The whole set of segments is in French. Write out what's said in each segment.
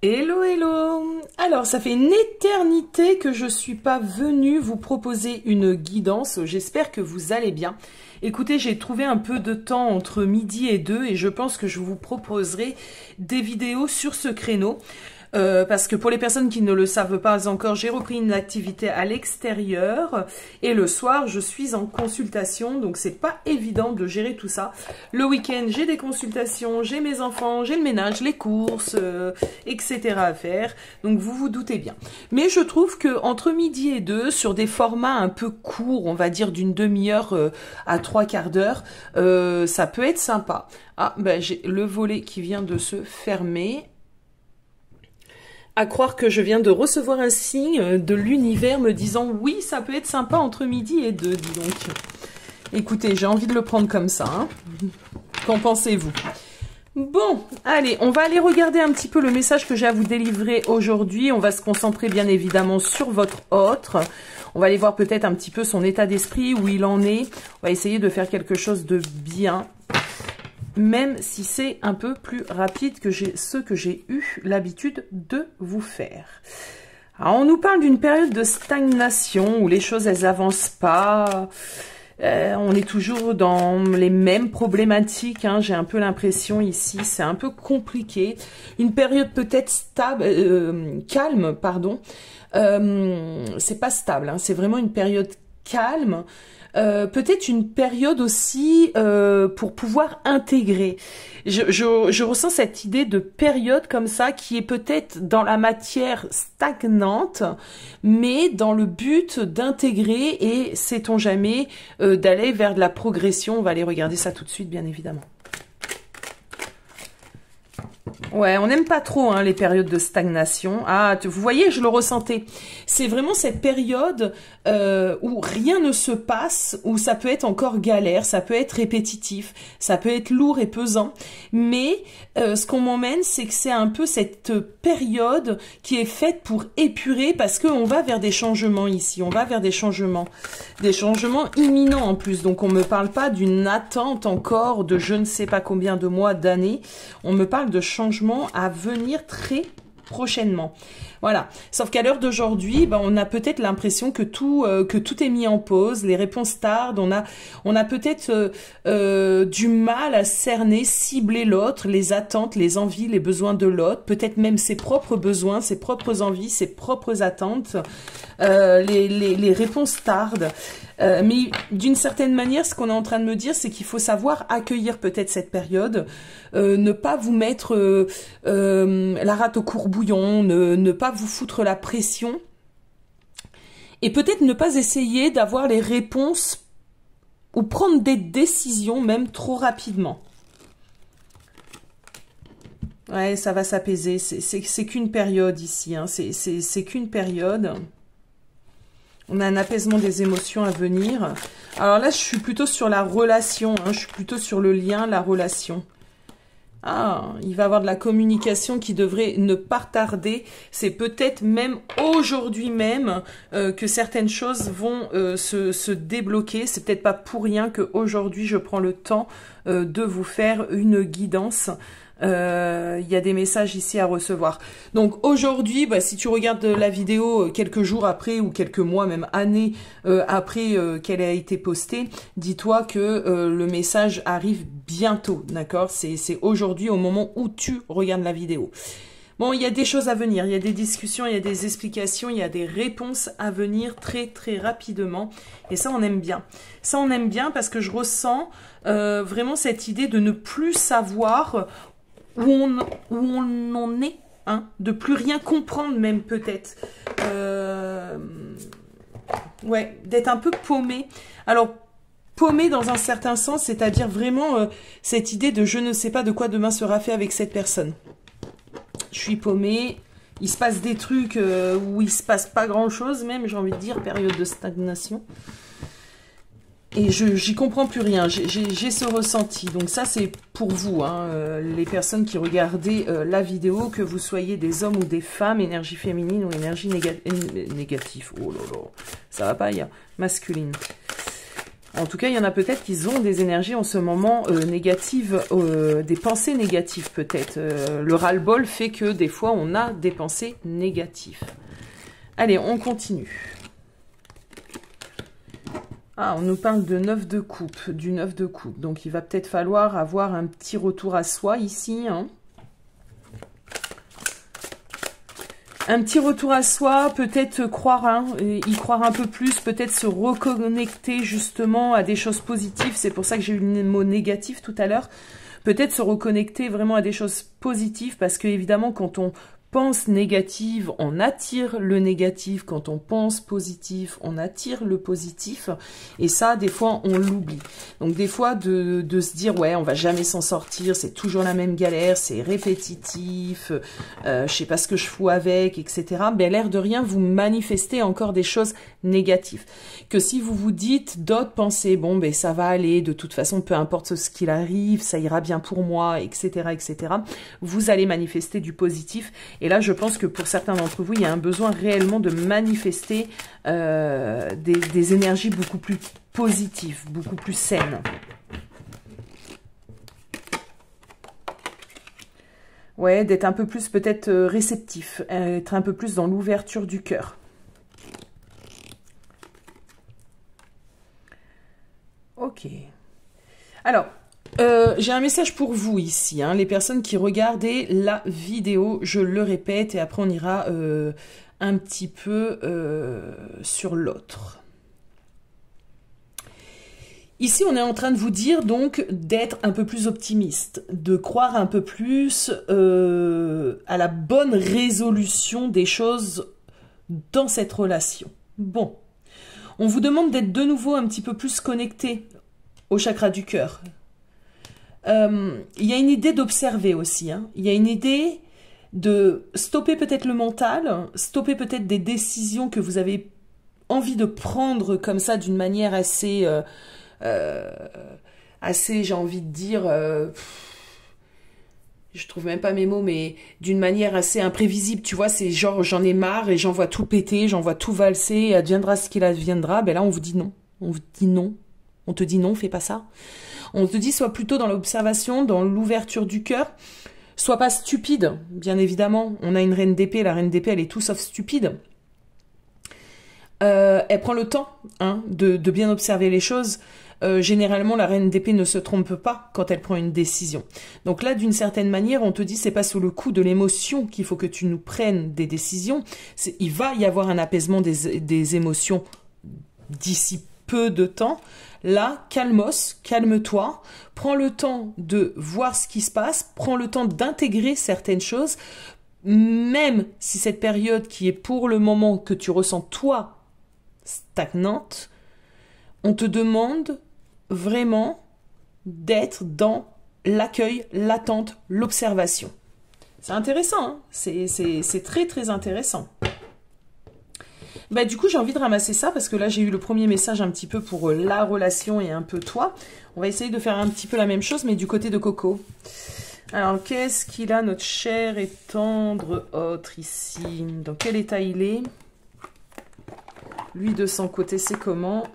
Hello, hello! Alors, ça fait une éternité que je suis pas venue vous proposer une guidance. J'espère que vous allez bien. Écoutez, j'ai trouvé un peu de temps entre midi et 2 et je pense que je vous proposerai des vidéos sur ce créneau. Parce que pour les personnes qui ne le savent pas encore, j'ai repris une activité à l'extérieur et le soir, je suis en consultation, donc c'est pas évident de gérer tout ça. Le week-end, j'ai des consultations, j'ai mes enfants, j'ai le ménage, les courses, etc. à faire, donc vous vous doutez bien. Mais je trouve que entre midi et 2, sur des formats un peu courts, on va dire d'une demi-heure à 3/4 d'heure, ça peut être sympa. Ah, ben j'ai le volet qui vient de se fermer. À croire que je viens de recevoir un signe de l'univers me disant « Oui, ça peut être sympa entre midi et 2, dis donc. » Écoutez, j'ai envie de le prendre comme ça. Hein. Qu'en pensez-vous? Bon, allez, on va aller regarder un petit peu le message que j'ai à vous délivrer aujourd'hui. On va se concentrer bien évidemment sur votre autre. On va aller voir peut-être un petit peu son état d'esprit, où il en est. On va essayer de faire quelque chose de bien. Même si c'est un peu plus rapide que ce que j'ai eu l'habitude de vous faire. Alors, on nous parle d'une période de stagnation où les choses, elles avancent pas. On est toujours dans les mêmes problématiques. Hein, j'ai un peu l'impression ici, c'est un peu compliqué. Une période peut-être stable, calme, pardon. C'est pas stable, hein, c'est vraiment une période calme. Peut-être une période aussi pour pouvoir intégrer. Je ressens cette idée de période comme ça qui est peut-être dans la matière stagnante, mais dans le but d'intégrer et, sait-on jamais, d'aller vers de la progression. On va aller regarder ça tout de suite, bien évidemment. Ouais, on n'aime pas trop hein, les périodes de stagnation. Ah, vous voyez, je le ressentais. C'est vraiment cette période où rien ne se passe, où ça peut être encore galère, ça peut être répétitif, ça peut être lourd et pesant. Mais ce qu'on m'emmène, c'est que c'est un peu cette période qui est faite pour épurer parce qu'on va vers des changements ici. On va vers des changements imminents en plus. Donc on me parle pas d'une attente encore de je ne sais pas combien de mois, d'années. On me parle de changements à venir très prochainement. Voilà. Sauf qu'à l'heure d'aujourd'hui, ben, on a peut-être l'impression que tout est mis en pause, les réponses tardent, on a peut-être du mal à cerner, cibler l'autre, les attentes, les envies, les besoins de l'autre, peut-être même ses propres besoins, ses propres envies, ses propres attentes. Les réponses tardent. Mais d'une certaine manière, ce qu'on est en train de me dire, c'est qu'il faut savoir accueillir peut-être cette période, ne pas vous mettre la rate au courbouillon, ne pas vous foutre la pression, et peut-être ne pas essayer d'avoir les réponses ou prendre des décisions même trop rapidement. Ouais, ça va s'apaiser, c'est qu'une période ici, hein. C'est qu'une période. On a un apaisement des émotions à venir. Alors là, je suis plutôt sur la relation. Hein, je suis plutôt sur le lien, la relation. Ah, il va y avoir de la communication qui devrait ne pas tarder. C'est peut-être même aujourd'hui même que certaines choses vont se débloquer. C'est peut-être pas pour rien qu'aujourd'hui, je prends le temps de vous faire une guidance. Il y a des messages ici à recevoir. Donc aujourd'hui, bah, si tu regardes la vidéo quelques jours après ou quelques mois, même années après qu'elle a été postée, dis-toi que le message arrive bientôt, d'accord? C'est aujourd'hui au moment où tu regardes la vidéo. Bon, il y a des choses à venir, il y a des discussions, il y a des explications, il y a des réponses à venir très très rapidement. Et ça, on aime bien. Ça, on aime bien parce que je ressens vraiment cette idée de ne plus savoir où on en est, hein, de plus rien comprendre même peut-être. Ouais, d'être un peu paumé. Alors, paumé dans un certain sens, c'est-à-dire vraiment cette idée de je ne sais pas de quoi demain sera fait avec cette personne. Je suis paumée, il se passe des trucs où il se passe pas grand-chose même, j'ai envie de dire, période de stagnation. Et j'y comprends plus rien, j'ai ce ressenti. Donc ça, c'est pour vous, hein, les personnes qui regardez la vidéo, que vous soyez des hommes ou des femmes, énergie féminine ou énergie négative. Oh là là, ça va pas, il y a masculine. En tout cas, il y en a peut-être qui ont des énergies en ce moment négatives, des pensées négatives peut-être. Le ras-le-bol fait que des fois, on a des pensées négatives. Allez, on continue. Ah, on nous parle de 9 de coupe, du 9 de coupe. Donc, il va peut-être falloir avoir un petit retour à soi ici. Hein. Un petit retour à soi, peut-être y croire un peu plus, peut-être se reconnecter justement à des choses positives. C'est pour ça que j'ai eu le mot négatif tout à l'heure. Peut-être se reconnecter vraiment à des choses positives parce que évidemment, quand on pense négative, on attire le négatif. Quand on pense positif, on attire le positif. Et ça, des fois, on l'oublie. Donc, des fois, de se dire, ouais, on va jamais s'en sortir, c'est toujours la même galère, c'est répétitif, je sais pas ce que je fous avec, etc. Ben, l'air de rien, vous manifestez encore des choses négatives. Que si vous vous dites d'autres pensées, bon, ben, ça va aller, de toute façon, peu importe ce qu'il arrive, ça ira bien pour moi, etc., etc., vous allez manifester du positif. Et là, je pense que pour certains d'entre vous, il y a un besoin réellement de manifester des énergies beaucoup plus positives, beaucoup plus saines. Ouais, d'être un peu plus peut-être réceptif, être un peu plus dans l'ouverture du cœur. Ok. Alors, j'ai un message pour vous ici, hein, les personnes qui regardaient la vidéo, je le répète, et après on ira un petit peu sur l'autre. Ici, on est en train de vous dire donc d'être un peu plus optimiste, de croire un peu plus à la bonne résolution des choses dans cette relation. Bon, on vous demande d'être de nouveau un petit peu plus connecté au chakra du cœur. Il y a une idée d'observer aussi. Hein. Il y a une idée de stopper peut-être le mental, stopper peut-être des décisions que vous avez envie de prendre comme ça d'une manière assez, j'ai envie de dire, je trouve même pas mes mots, mais d'une manière assez imprévisible. Tu vois, c'est genre j'en ai marre et j'en vois tout péter, j'en vois tout valser, adviendra ce qu'il adviendra. Ben là, on vous dit non. On vous dit non. On te dit non, fais pas ça. On te dit, sois plutôt dans l'observation, dans l'ouverture du cœur. Sois pas stupide, bien évidemment. On a une reine d'épée. La reine d'épée, elle est tout sauf stupide. Elle prend le temps de bien observer les choses. Généralement, la reine d'épée ne se trompe pas quand elle prend une décision. Donc là, d'une certaine manière, on te dit, c'est pas sous le coup de l'émotion qu'il faut que tu nous prennes des décisions. Il va y avoir un apaisement des émotions d'ici peu de temps. Là, calmos, calme-toi, prends le temps de voir ce qui se passe, prends le temps d'intégrer certaines choses, même si cette période qui est pour le moment que tu ressens toi stagnante, on te demande vraiment d'être dans l'accueil, l'attente, l'observation. C'est intéressant, hein, c'est très très intéressant. Bah, du coup, j'ai envie de ramasser ça parce que là, j'ai eu le premier message un petit peu pour la relation et un peu toi. On va essayer de faire un petit peu la même chose, mais du côté de Coco. Alors, qu'est-ce qu'il a, notre cher et tendre autre ici? Dans quel état il est? Lui, de son côté, c'est comment?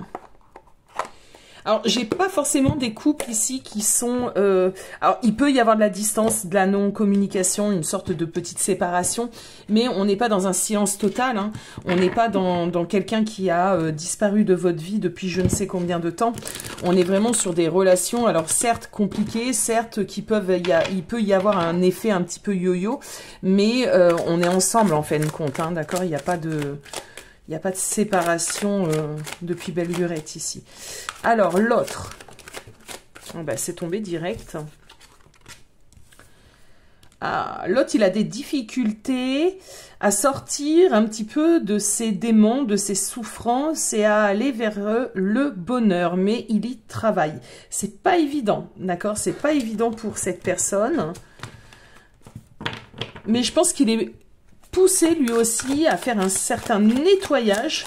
Alors, j'ai pas forcément des couples ici qui sont... alors, il peut y avoir de la distance, de la non-communication, une sorte de petite séparation, mais on n'est pas dans un silence total. Hein. On n'est pas dans quelqu'un qui a disparu de votre vie depuis je ne sais combien de temps. On est vraiment sur des relations, alors certes compliquées, certes il peut y avoir un effet un petit peu yo-yo, mais on est ensemble en fin de compte, hein, d'accord? Il n'y a pas de... Il n'y a pas de séparation depuis belle lurette ici. Alors, l'autre. Oh, bah, c'est tombé direct. Ah, l'autre, il a des difficultés à sortir un petit peu de ses démons, de ses souffrances et à aller vers le bonheur. Mais il y travaille. C'est pas évident, d'accord? C'est pas évident pour cette personne. Mais je pense qu'il est... poussé lui aussi à faire un certain nettoyage.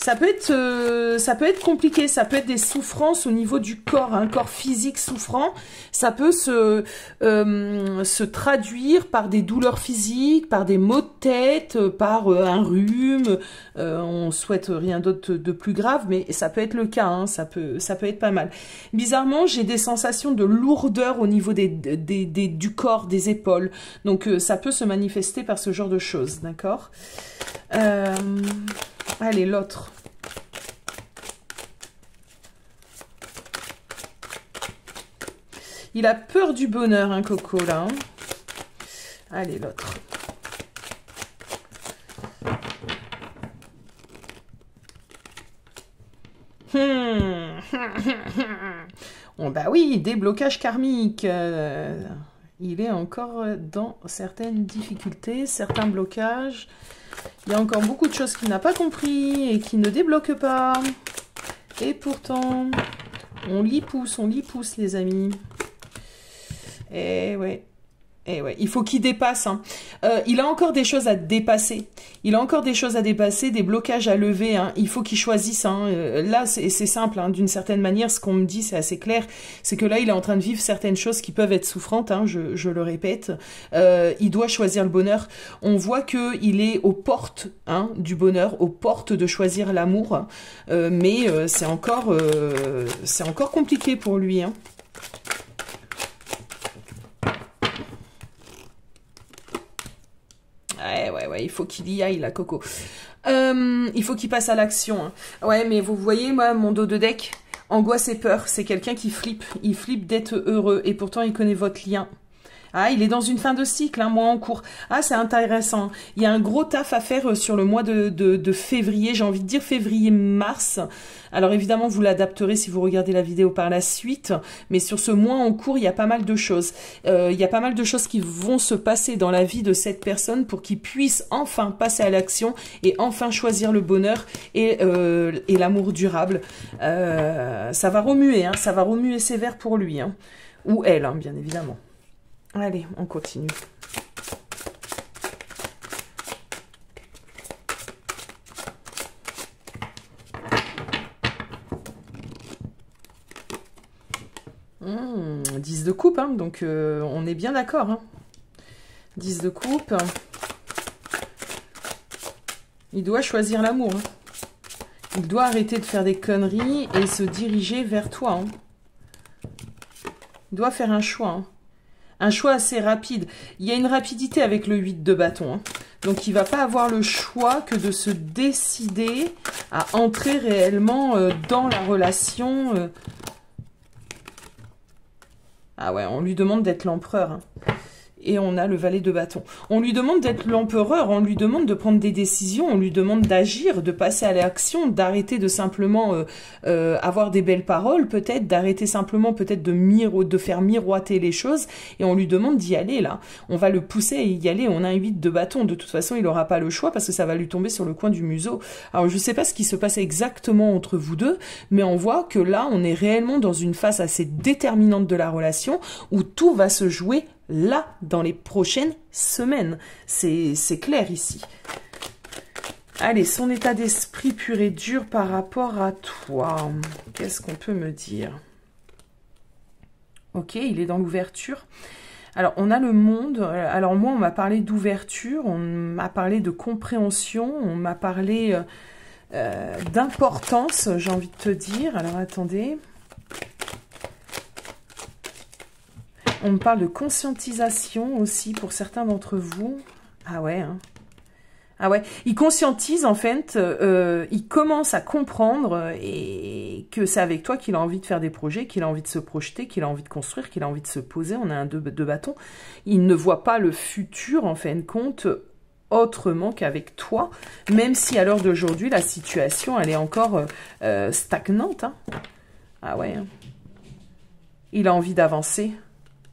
ça peut être compliqué, ça peut être des souffrances au niveau du corps, un corps physique souffrant, ça peut se traduire par des douleurs physiques, par des maux de tête, par un rhume, on souhaite rien d'autre de plus grave, mais ça peut être le cas, hein, ça peut être pas mal. Bizarrement, j'ai des sensations de lourdeur au niveau du corps, des épaules, donc ça peut se manifester par ce genre de choses, d'accord? Allez, l'autre. Il a peur du bonheur, hein, Coco, là. Hein. Allez, l'autre. Bon, bah oui, déblocage karmique. Il est encore dans certaines difficultés, certains blocages. Il y a encore beaucoup de choses qu'il n'a pas compris et qui ne débloque pas. Et pourtant, on l'y pousse, les amis. Eh ouais. Eh ouais, il faut qu'il dépasse. Hein. Il a encore des choses à dépasser. Il a encore des choses à dépasser, des blocages à lever. Hein. Il faut qu'il choisisse. Hein. Là, c'est simple. Hein. D'une certaine manière, ce qu'on me dit, c'est assez clair. C'est que là, il est en train de vivre certaines choses qui peuvent être souffrantes. Hein, je le répète. Il doit choisir le bonheur. On voit qu'il est aux portes du bonheur, aux portes de choisir l'amour. Mais c'est encore compliqué pour lui. Hein. Ouais, il faut qu'il y aille, la Coco. Il faut qu'il passe à l'action. Hein. Ouais, mais vous voyez, moi, mon dos de deck, angoisse et peur, c'est quelqu'un qui flippe. Il flippe d'être heureux, et pourtant, il connaît votre lien. Ah, il est dans une fin de cycle, un mois en cours. Ah, c'est intéressant. Il y a un gros taf à faire sur le mois de février. J'ai envie de dire février-mars. Alors évidemment, vous l'adapterez si vous regardez la vidéo par la suite. Mais sur ce mois en cours, il y a pas mal de choses. Il y a pas mal de choses qui vont se passer dans la vie de cette personne pour qu'il puisse enfin passer à l'action et enfin choisir le bonheur et l'amour durable. Ça va remuer, hein, ça va remuer sévère pour lui. Hein. Ou elle, hein, bien évidemment. Allez, on continue. Mmh, 10 de coupe, hein, donc on est bien d'accord. Hein. 10 de coupe. Il doit choisir l'amour. Hein. Il doit arrêter de faire des conneries et se diriger vers toi. Hein. Il doit faire un choix. Hein. Un choix assez rapide. Il y a une rapidité avec le 8 de bâton. Hein. Donc, il ne va pas avoir le choix que de se décider à entrer réellement dans la relation. Ah ouais, on lui demande d'être l'empereur. Hein. Et on a le valet de bâton. On lui demande d'être l'empereur, on lui demande de prendre des décisions, on lui demande d'agir, de passer à l'action, d'arrêter de simplement avoir des belles paroles, peut-être, d'arrêter simplement peut-être de faire miroiter les choses, et on lui demande d'y aller, là. On va le pousser à y aller, on a un 8 de bâton, de toute façon, il n'aura pas le choix, parce que ça va lui tomber sur le coin du museau. Alors, je ne sais pas ce qui se passe exactement entre vous deux, mais on voit que là, on est réellement dans une phase assez déterminante de la relation, où tout va se jouer là, dans les prochaines semaines. C'est clair ici. Allez, son état d'esprit pur et dur par rapport à toi. Qu'est-ce qu'on peut me dire? Ok, il est dans l'ouverture. Alors, on a le monde. Alors, moi, on m'a parlé d'ouverture, on m'a parlé de compréhension, on m'a parlé d'importance, j'ai envie de te dire. Alors, attendez. On me parle de conscientisation aussi pour certains d'entre vous. Ah ouais, hein. Ah ouais, il conscientise en fait, il commence à comprendre et que c'est avec toi qu'il a envie de faire des projets, qu'il a envie de se projeter, qu'il a envie de construire, qu'il a envie de se poser. On a un 2 de bâton. Il ne voit pas le futur en fin de compte autrement qu'avec toi, même si à l'heure d'aujourd'hui la situation elle est encore stagnante. Hein. Ah ouais, hein. Il a envie d'avancer.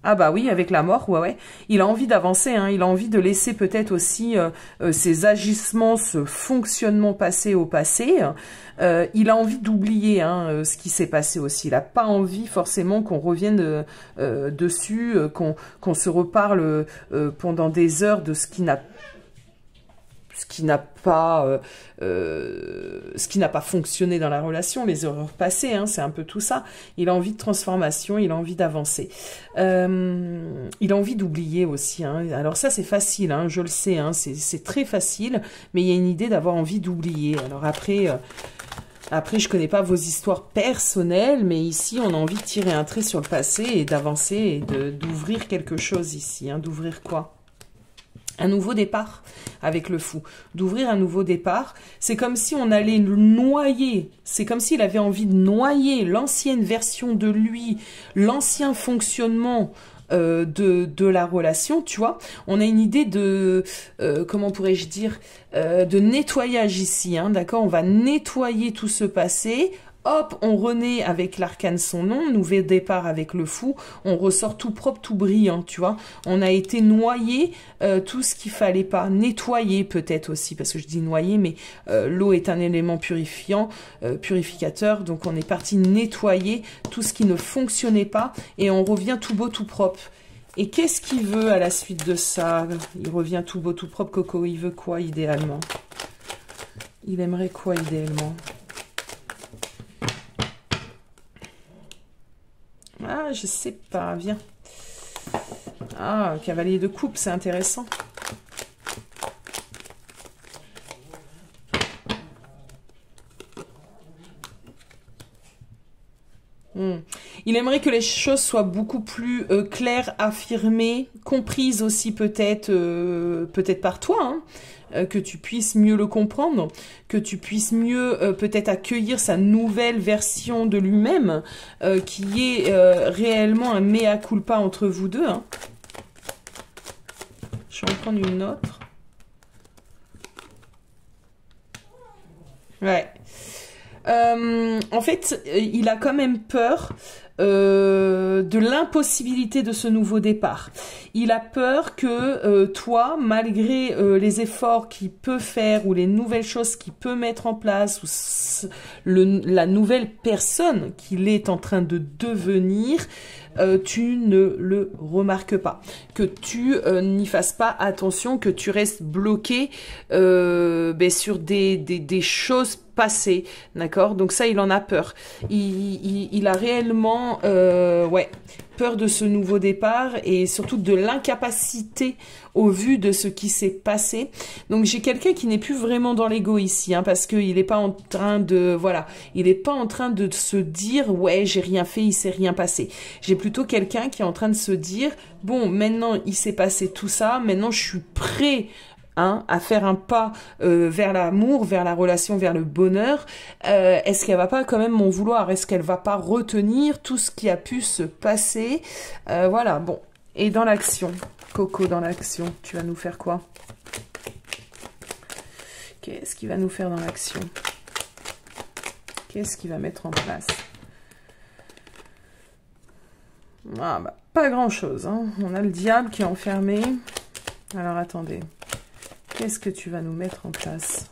Ah bah oui, avec la mort, ouais. Il a envie d'avancer, hein. Il a envie de laisser peut-être aussi ses agissements, ce fonctionnement passé au passé. Il a envie d'oublier ce qui s'est passé aussi. Il n'a pas envie forcément qu'on revienne dessus, qu'on se reparle pendant des heures de ce qui n'a ce qui n'a pas fonctionné dans la relation, les erreurs passées, hein, c'est un peu tout ça. Il a envie de transformation, il a envie d'avancer. Il a envie d'oublier aussi. Hein. Alors ça, c'est facile, hein, je le sais, hein, c'est très facile, mais il y a une idée d'avoir envie d'oublier. Alors après, je connais pas vos histoires personnelles, mais ici, on a envie de tirer un trait sur le passé et d'avancer et d'ouvrir quelque chose ici. Hein. D'ouvrir quoi? Un nouveau départ avec le fou. D'ouvrir un nouveau départ. C'est comme si on allait le noyer. C'est comme s'il avait envie de noyer l'ancienne version de lui, l'ancien fonctionnement de la relation, tu vois. On a une idée de, comment pourrais-je dire, de nettoyage ici, hein, d'accord. On va nettoyer tout ce passé. Hop, on renaît avec l'arcane son nom, nouvel départ avec le fou, on ressort tout propre, tout brillant, tu vois. On a été noyé tout ce qu'il fallait pas, nettoyer peut-être aussi, parce que je dis noyer, mais l'eau est un élément purifiant, purificateur, donc on est parti nettoyer tout ce qui ne fonctionnait pas, et on revient tout beau, tout propre. Et qu'est-ce qu'il veut à la suite de ça? Il revient tout beau, tout propre, Coco, il veut quoi idéalement? Il aimerait quoi idéalement? Ah, je sais pas, viens. Ah, cavalier de coupe, c'est intéressant. Il aimerait que les choses soient beaucoup plus claires, affirmées, comprises aussi peut-être par toi, hein, que tu puisses mieux le comprendre, que tu puisses mieux peut-être accueillir sa nouvelle version de lui-même, qui est réellement un mea culpa entre vous deux. Hein. Je vais en prendre une autre. Ouais. En fait, il a quand même peur de l'impossibilité de ce nouveau départ. Il a peur que toi, malgré les efforts qu'il peut faire ou les nouvelles choses qu'il peut mettre en place ou la nouvelle personne qu'il est en train de devenir, tu ne le remarques pas, que tu n'y fasses pas attention, que tu restes bloqué sur des choses passées, d'accord? Donc ça, il en a peur. Il a réellement peur de ce nouveau départ et surtout de l'incapacité au vu de ce qui s'est passé. Donc j'ai quelqu'un qui n'est plus vraiment dans l'ego ici, hein, parce qu'il n'est pas en train de, voilà, il n'est pas en train de se dire, ouais, j'ai rien fait, il s'est rien passé. J'ai plutôt quelqu'un qui est en train de se dire, bon, maintenant il s'est passé tout ça, maintenant je suis prêt à faire un pas vers l'amour, vers la relation, vers le bonheur. Est-ce qu'elle va pas quand même m'en vouloir? Est-ce qu'elle va pas retenir tout ce qui a pu se passer? Voilà, bon. Et dans l'action, Coco, dans l'action, tu vas nous faire quoi? Qu'est-ce qu'il va nous faire dans l'action? Qu'est-ce qu'il va mettre en place? Ah bah, pas grand-chose, hein. On a le diable qui est enfermé. Alors, attendez. Qu'est-ce que tu vas nous mettre en place?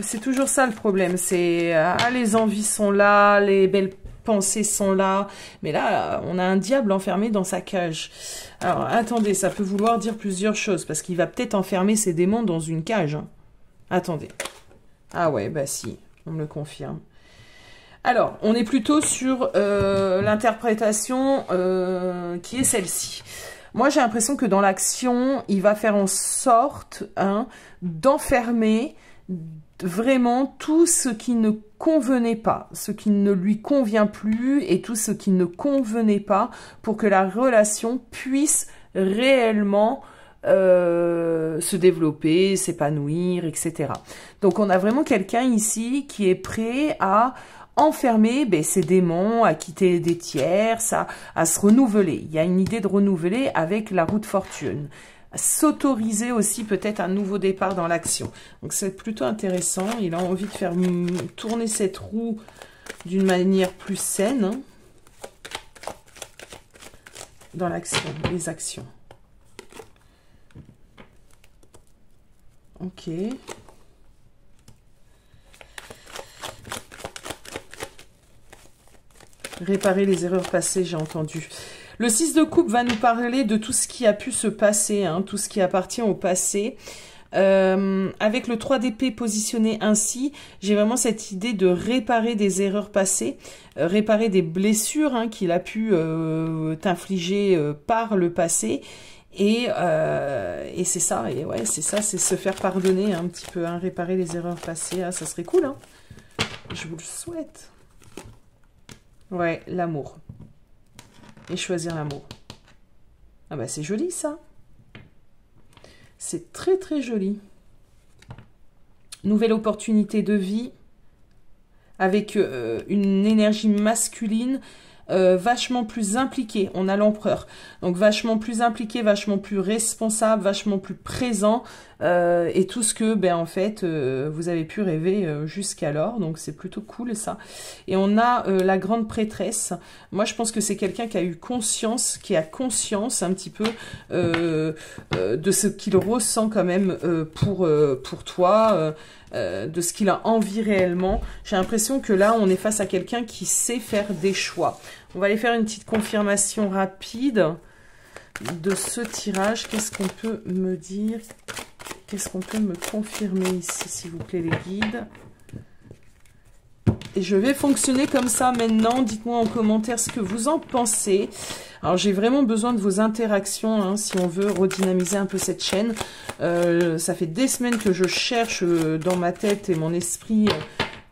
C'est toujours ça le problème, c'est les envies sont là, les belles pensées sont là, mais là on a un diable enfermé dans sa cage. Alors attendez, ça peut vouloir dire plusieurs choses, parce qu'il va peut-être enfermer ses démons dans une cage. Hein. Attendez. Ah ouais, bah si, on me le confirme. Alors, on est plutôt sur l'interprétation qui est celle-ci. Moi, j'ai l'impression que dans l'action, il va faire en sorte d'enfermer vraiment tout ce qui ne convenait pas, ce qui ne lui convient plus et tout ce qui ne convenait pas pour que la relation puisse réellement se développer, s'épanouir, etc. Donc, on a vraiment quelqu'un ici qui est prêt à enfermer ses démons, à quitter des tiers, à se renouveler. Il y a une idée de renouveler avec la roue de fortune. S'autoriser aussi peut-être un nouveau départ dans l'action. Donc c'est plutôt intéressant. Il a envie de faire tourner cette roue d'une manière plus saine. Hein, dans l'action, les actions. Ok. Réparer les erreurs passées, j'ai entendu. Le 6 de coupe va nous parler de tout ce qui a pu se passer, hein, tout ce qui appartient au passé. Avec le 3 d'épée positionné ainsi, j'ai vraiment cette idée de réparer des erreurs passées, réparer des blessures hein, qu'il a pu t'infliger par le passé. Et c'est ça, et ouais, c'est ça, c'est se faire pardonner un petit peu, hein, réparer les erreurs passées, ah, ça serait cool, hein. Je vous le souhaite. Ouais, l'amour. Et choisir l'amour. Ah bah c'est joli ça. C'est très très joli. Nouvelle opportunité de vie avec une énergie masculine vachement plus impliquée. On a l'empereur. Donc vachement plus impliqué, vachement plus responsable, vachement plus présent et tout ce que en fait vous avez pu rêver jusqu'alors. Donc c'est plutôt cool ça. Et on a la grande prêtresse. Moi je pense que c'est quelqu'un qui a eu conscience, qui a conscience un petit peu de ce qu'il ressent quand même pour toi. De ce qu'il a envie réellement. J'ai l'impression que là, on est face à quelqu'un qui sait faire des choix. On va aller faire une petite confirmation rapide de ce tirage. Qu'est-ce qu'on peut me dire? Qu'est-ce qu'on peut me confirmer ici, s'il vous plaît, les guides? Et je vais fonctionner comme ça maintenant. Dites-moi en commentaire ce que vous en pensez. Alors, j'ai vraiment besoin de vos interactions hein, si on veut redynamiser un peu cette chaîne. Ça fait des semaines que je cherche dans ma tête et mon esprit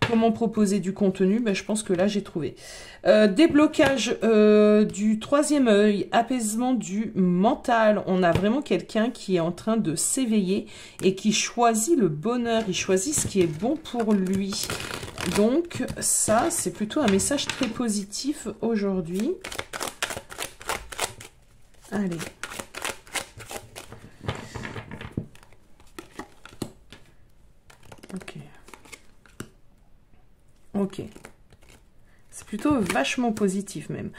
comment proposer du contenu. Je pense que là, j'ai trouvé. Déblocage du troisième œil, apaisement du mental. On a vraiment quelqu'un qui est en train de s'éveiller et qui choisit le bonheur. Il choisit ce qui est bon pour lui. Donc, ça, c'est plutôt un message très positif aujourd'hui. Allez. Ok. Ok. C'est plutôt vachement positif même.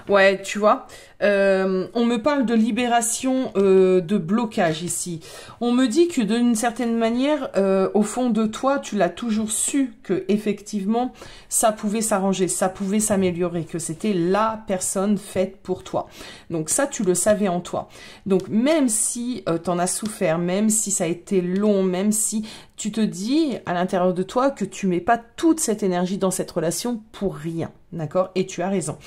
Ouais, tu vois, on me parle de libération de blocage ici. On me dit que d'une certaine manière, au fond de toi, tu l'as toujours su que effectivement, ça pouvait s'arranger, ça pouvait s'améliorer, que c'était la personne faite pour toi. Donc ça, tu le savais en toi. Donc même si tu en as souffert, même si ça a été long, même si tu te dis à l'intérieur de toi que tu mets pas toute cette énergie dans cette relation pour rien, d'accord? Et tu as raison.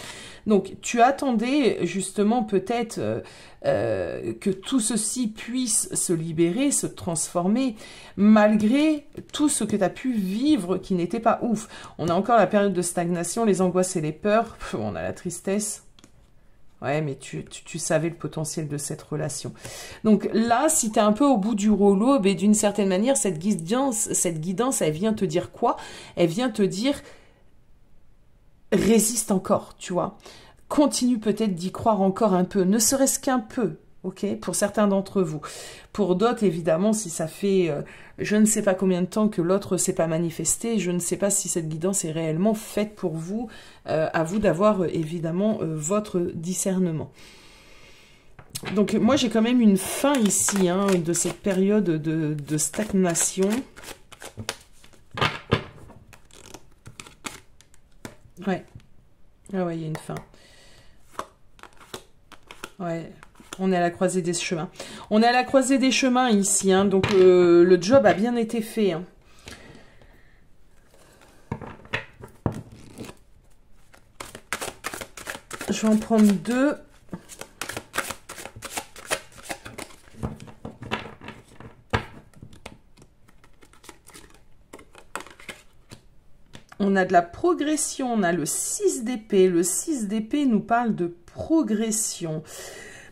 Donc, tu attendais justement peut-être que tout ceci puisse se libérer, se transformer, malgré tout ce que tu as pu vivre qui n'était pas ouf. On a encore la période de stagnation, les angoisses et les peurs. On a la tristesse. Ouais, mais tu savais le potentiel de cette relation. Donc là, si tu es un peu au bout du rouleau, d'une certaine manière, cette guidance, elle vient te dire quoi? Elle vient te dire... résiste encore, tu vois. Continue peut-être d'y croire encore un peu, ne serait-ce qu'un peu, ok, pour certains d'entre vous. Pour d'autres, évidemment, si ça fait je ne sais pas combien de temps que l'autre ne s'est pas manifesté, je ne sais pas si cette guidance est réellement faite pour vous, à vous d'avoir évidemment votre discernement. Donc moi, j'ai quand même une fin ici, hein, de cette période de stagnation. Ouais. Ah ouais, il y a une fin. Ouais. On est à la croisée des chemins. On est à la croisée des chemins ici, hein, donc le job a bien été fait. Hein. Je vais en prendre deux. On a de la progression, on a le 6 d'épée. Le 6 d'épée nous parle de progression.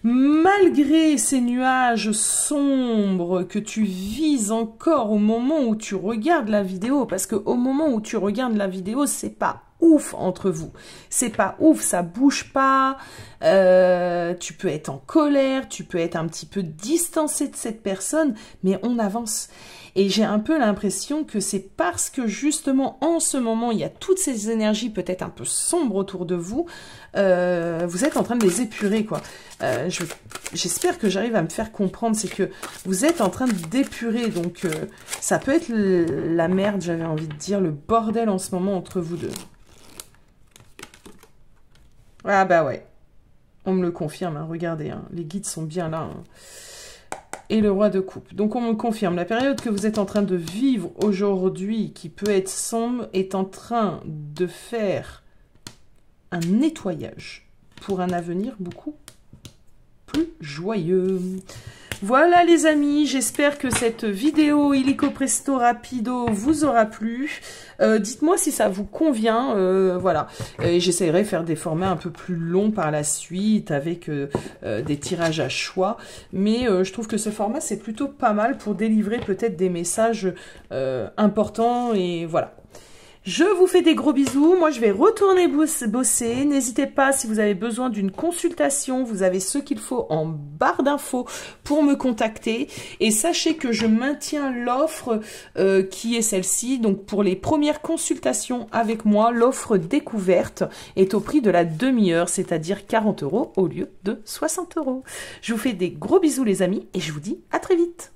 Malgré ces nuages sombres que tu vises encore au moment où tu regardes la vidéo, parce qu'au moment où tu regardes la vidéo, c'est pas ouf entre vous. C'est pas ouf, ça bouge pas. Tu peux être en colère, tu peux être un petit peu distancé de cette personne, mais on avance. Et j'ai un peu l'impression que c'est parce que justement en ce moment, il y a toutes ces énergies peut-être un peu sombres autour de vous, vous êtes en train de les épurer, quoi. J'espère que j'arrive à me faire comprendre, c'est que vous êtes en train d'épurer, donc ça peut être la merde, j'avais envie de dire, le bordel en ce moment entre vous deux. Ah bah ouais. On me le confirme, hein, regardez, hein, les guides sont bien là. Hein. Et le roi de coupe. Donc on me confirme, la période que vous êtes en train de vivre aujourd'hui, qui peut être sombre, est en train de faire un nettoyage pour un avenir beaucoup plus joyeux. Voilà les amis, j'espère que cette vidéo illico presto rapido vous aura plu. Dites-moi si ça vous convient, voilà. J'essaierai de faire des formats un peu plus longs par la suite avec des tirages à choix. Mais je trouve que ce format c'est plutôt pas mal pour délivrer peut-être des messages importants et voilà. Je vous fais des gros bisous. Moi, je vais retourner bosser. N'hésitez pas, si vous avez besoin d'une consultation, vous avez ce qu'il faut en barre d'infos pour me contacter. Et sachez que je maintiens l'offre qui est celle-ci. Donc, pour les premières consultations avec moi, l'offre découverte est au prix de la demi-heure, c'est-à-dire 40 € au lieu de 60 €. Je vous fais des gros bisous, les amis, et je vous dis à très vite.